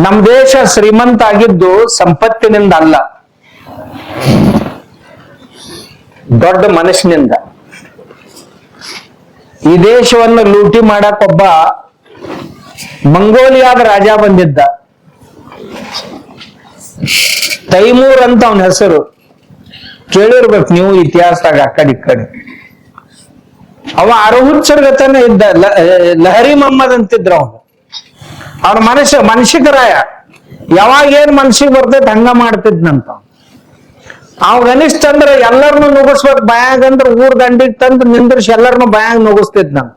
ನಮ್ ದೇಶ ಶ್ರೀಮಂತ ಆಗಿದ್ದು ಸಂಪತ್ತಿನಿಂದ ಅಲ್ಲ, ದೊಡ್ಡ ಮನಸ್ಸಿನಿಂದ. ಈ ದೇಶವನ್ನು ಲೂಟಿ ಮಾಡಕ್ ಒಬ್ಬ ಮಂಗೋಲಿಯಾದ ರಾಜ ಬಂದಿದ್ದ, ತೈಮೂರ್ ಅಂತ ಅವನ ಹೆಸರು. ಕೇಳಿರ್ಬೇಕು ನೀವು ಇತಿಹಾಸದಾಗ ಆ ಕಡೆ ಈ ಕಡೆ. ಅವ ಅರಹುಚ್ಚರ್ಗತನ ಇದ್ದ, ಲಹರಿ ಮೊಹಮ್ಮದ್ ಅಂತಿದ್ರ ಅವನು. ಅವನ ಮನುಷ್ಯಕರಾಯ ಯಾವಾಗ ಏನ್ ಮನ್ಸಿಗೆ ಬರ್ತೈತೆ ಹಂಗ ಮಾಡ್ತಿದ್ನಂತ. ಅವಾಗ ಅನಿಸ್ತಂದ್ರ ಎಲ್ಲರನ್ನು ನುಗ್ಗಿಸ್ಬೇಕು ಬಾಯಾಗ ಅಂದ್ರ ಊರ್ ದಂಡಿಗೆ ತಂದು ನಿಂದ್ರಿಸಿ ಎಲ್ಲರನ್ನು ಬಾಯಾಗ ನುಗ್ಗಿಸ್ತಿದ್ನಂತ.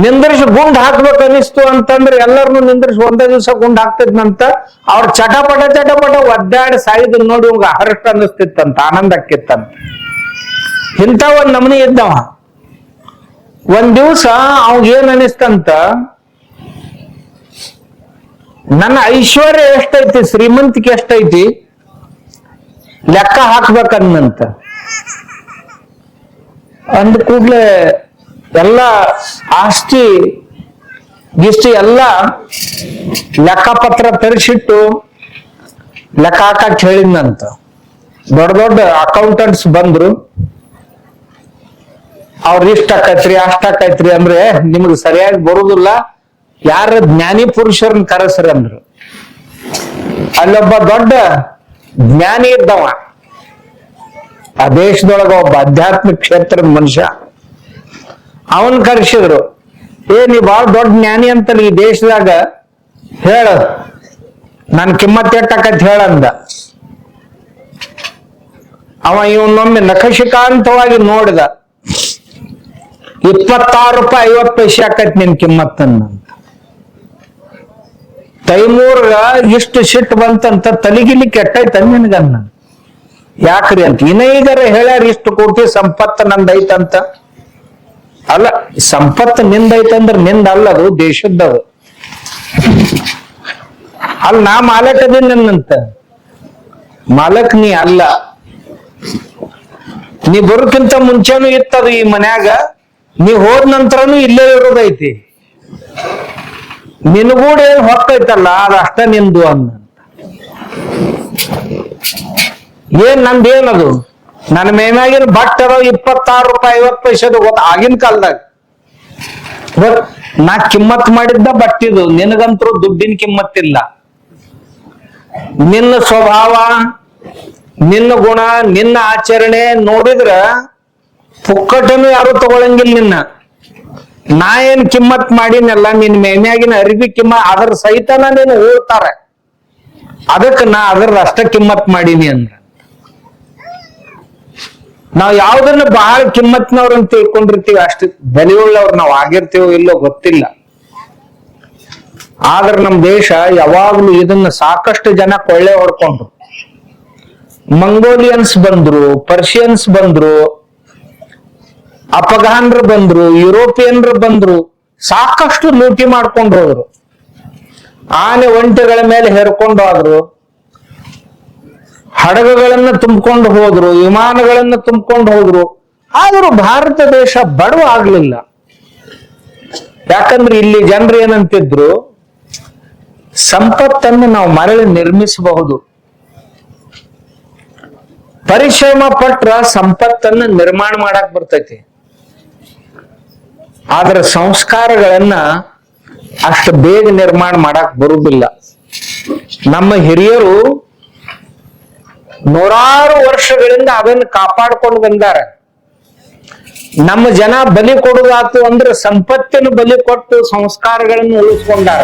ನಿಂದ್ರಿಸಿ ಗುಂಡ್ ಹಾಕ್ಬೇಕು ಅನಿಸ್ತು ಅಂತಂದ್ರೆ ಎಲ್ಲರನ್ನು ನಿಂದ್ರಿಸಿ ಒಂದೇ ದಿವಸ ಗುಂಡ್ ಹಾಕ್ತಿದ್ನಂತ. ಅವ್ರ ಚಟಪಟ ಒದ್ದಾಡಿ ಸಾಯ್ದು ನೋಡಿ ಇವಾಗ ಹರ್ಷ ಅನ್ನಿಸ್ತಿತ್ತಂತ, ಆನಂದ ಆಕ್ಕಿತ್ತಂತ. ಇಂಥ ಒಂದ್ ನಮನಿ ಇದ್ದವ. ಒಂದ್ ದಿವ್ಸ ಅವಾಗ ಏನ್ ಅನಿಸ್ತಂತ, ನನ್ನ ಐಶ್ವರ್ಯ ಎಷ್ಟೈತಿ, ಶ್ರೀಮಂತಿಕೆ ಎಷ್ಟೈತಿ ಲೆಕ್ಕ ಹಾಕ್ಬೇಕನ್ನಂತ. ಅಂದ ಕೂಡ್ಲೆ ಎಲ್ಲ ಆಸ್ತಿ ಗಿಸ್ತಿ ಎಲ್ಲ ಲೆಕ್ಕಪತ್ರ ತರಿಸಿಟ್ಟು ಲೆಕ್ಕ ಹಾಕಕ್ ಹೇಳಿದ್ನಂತ. ದೊಡ್ಡ ದೊಡ್ಡ ಅಕೌಂಟೆಂಟ್ಸ್ ಬಂದ್ರು. ಅವ್ರ ಇಷ್ಟ ಆಕೈತ್ರಿ ಅಷ್ಟ ಆಕೈತ್ರಿ ಅಂದ್ರೆ ನಿಮ್ಗೆ ಸರಿಯಾಗಿ ಬರುದಿಲ್ಲ, ಯಾರ ಜ್ಞಾನಿ ಪುರುಷರನ್ನ ಕರೆಸ್ರಿ ಅಂದ್ರು. ಅಲ್ಲೊಬ್ಬ ದೊಡ್ಡ ಜ್ಞಾನಿ ಇದ್ದವ, ಆ ದೇಶದೊಳಗ ಒಬ್ಬ ಆಧ್ಯಾತ್ಮಿಕ ಕ್ಷೇತ್ರದ ಮನುಷ್ಯ. ಅವನ್ ಕರೆಸಿದ್ರು. ನೀ ಬಾಳ ದೊಡ್ಡ ಜ್ಞಾನಿ ಅಂತಲ್ಲ ಈ ದೇಶದಾಗ, ಹೇಳ ನನ್ ಕಿಮ್ಮತ್ ಎಟ್ಟಕತ್ ಹೇಳಂದ. ಅವ ಇವನೊಮ್ಮೆ ನಖಶಿಕಾಂತವಾಗಿ ನೋಡಿದ. 26 ರೂಪಾಯಿ 50 ಪೈಸೆ ಆಕೈತಿ ನಿನ್ ಕಿಮ್ಮತ್ತನ್ನ. ತೈಮೂರ್ಗ ಇಷ್ಟು ಸಿಟ್ಟು ಬಂತಂತ ತಲಿಗಿಲಿ ಕೆಟ್ಟೈತ ನಿನ್ಗನ್ನ. ಯಾಕ್ರಿ ಅಂತ ಇನ್ನೈದರ ಹೇಳ್ಯಾರ, ಇಷ್ಟು ಕೋಟಿ ಸಂಪತ್ತು ನಂದೈತಂತ. ಅಲ್ಲ, ಸಂಪತ್ತು ನಿಂದೈತಂದ್ರ ನಿಂದ ಅಲ್ಲದು, ದೇಶದ್ದದು. ಅಲ್ಲಿ ನಾ ಮಾಲಕದಿನಂತ, ಮಾಲಕ್ ನೀ ಅಲ್ಲ. ನೀ ಬರೋಕ್ಕಿಂತ ಮುಂಚೆನೂ ಇತ್ತದು ಈ ಮನ್ಯಾಗ, ನೀ ಹೋದ ನಂತರನು ಇಲ್ಲೇ ಇರೋದೈತಿ. ನಿನ್ಗೂಡ ಏನ್ ಹೊಕ್ಕೈತಲ್ಲ ಅದಷ್ಟ ನಿಂದು ಅನ್ನ. ಏನ್ ನಂದೇನದು, ನನ್ನ ಮೇನಾಗಿನ ಬಟ್ ಅದಾವ 26 ರೂಪಾಯಿ 50 ಪೈಸೆದು. ಗೊತ್ತ ಆಗಿನ ಕಾಲದಾಗ ನಾ ಕಿಮ್ಮತ್ ಮಾಡಿದ್ದ ಬಟ್ಟಿದು, ನಿನಗಂತರೂ ದುಡ್ಡಿನ ಕಿಮ್ಮತ್ತಿಲ್ಲ. ನಿನ್ನ ಸ್ವಭಾವ, ನಿನ್ನ ಗುಣ, ನಿನ್ನ ಆಚರಣೆ ನೋಡಿದ್ರ ಪುಕ್ಕಟನು ಯಾರು ತಗೊಳಂಗಿಲ್ಲ ನಿನ್ನ. ನಾ ಏನ್ ಕಿಮ್ಮತ್ ಮಾಡಿನಲ್ಲ, ನಿನ್ ಮೇನ್ಯಾಗಿನ ಅರಿವಿ ಅದ್ರ ಸಹಿತನ ನೀನು ಓಡ್ತಾರ. ಅದಕ್ಕೆ ನಾ ಅದ್ರದ್ದು ಅಷ್ಟ ಕಿಮ್ಮತ್ ಮಾಡೀನಿ ಅಂದ್ರ. ನಾವ್ ಯಾವ್ದನ್ನ ಬಹಳ ಕಿಮ್ಮತ್ನವ್ರ ಅಂತ ತಿಳ್ಕೊಂಡಿರ್ತೀವಿ, ಅಷ್ಟು ಬೆಲೆಯುಳ್ಳವ್ರು ನಾವ್ ಆಗಿರ್ತೀವೋ ಇಲ್ಲೋ ಗೊತ್ತಿಲ್ಲ. ಆದ್ರೆ ನಮ್ ದೇಶ ಯಾವಾಗ್ಲೂ ಇದನ್ನ ಸಾಕಷ್ಟು ಜನ ಕೊಳ್ಳೆ ಹೊಡ್ಕೊಂಡ್ರು. ಮಂಗೋಲಿಯನ್ಸ್ ಬಂದ್ರು, ಪರ್ಷಿಯನ್ಸ್ ಬಂದ್ರು, ಅಫಘಾನ್ರು ಬಂದ್ರು, ಯುರೋಪಿಯನ್ರು ಬಂದ್ರು, ಸಾಕಷ್ಟು ಲೂಟಿ ಮಾಡ್ಕೊಂಡು ಹೋದ್ರು. ಆನೆ ಒಂಟೆಗಳ ಮೇಲೆ ಹೇರ್ಕೊಂಡು ಹೋದ್ರು, ಹಡಗುಗಳನ್ನ ತುಂಬಿಕೊಂಡು ಹೋದ್ರು, ವಿಮಾನಗಳನ್ನ ತುಂಬಿಕೊಂಡು ಹೋದ್ರು. ಆದ್ರೂ ಭಾರತ ದೇಶ ಬಡವ ಆಗ್ಲಿಲ್ಲ. ಯಾಕಂದ್ರೆ ಇಲ್ಲಿ ಜನರು ಏನಂತಿದ್ರು, ಸಂಪತ್ತನ್ನು ನಾವು ಮರಳಿ ನಿರ್ಮಿಸಬಹುದು, ಪರಿಶ್ರಮ ಪಟ್ರ ಸಂಪತ್ತನ್ನ ನಿರ್ಮಾಣ ಮಾಡಕ್ ಬರ್ತೈತಿ. ಆದ್ರೆ ಸಂಸ್ಕಾರಗಳನ್ನ ಅಷ್ಟು ಬೇಗ ನಿರ್ಮಾಣ ಮಾಡಕ್ ಬರುವುದಿಲ್ಲ. ನಮ್ಮ ಹಿರಿಯರು ನೂರಾರು ವರ್ಷಗಳಿಂದ ಅದನ್ನು ಕಾಪಾಡ್ಕೊಂಡು ಬಂದಾರ. ನಮ್ಮ ಜನ ಬಲಿ ಕೊಡುದಾತು ಅಂದ್ರೆ ಸಂಪತ್ತಿನ ಬಲಿ ಕೊಟ್ಟು ಸಂಸ್ಕಾರಗಳನ್ನು ಉಳಿಸ್ಕೊಂಡಾರ.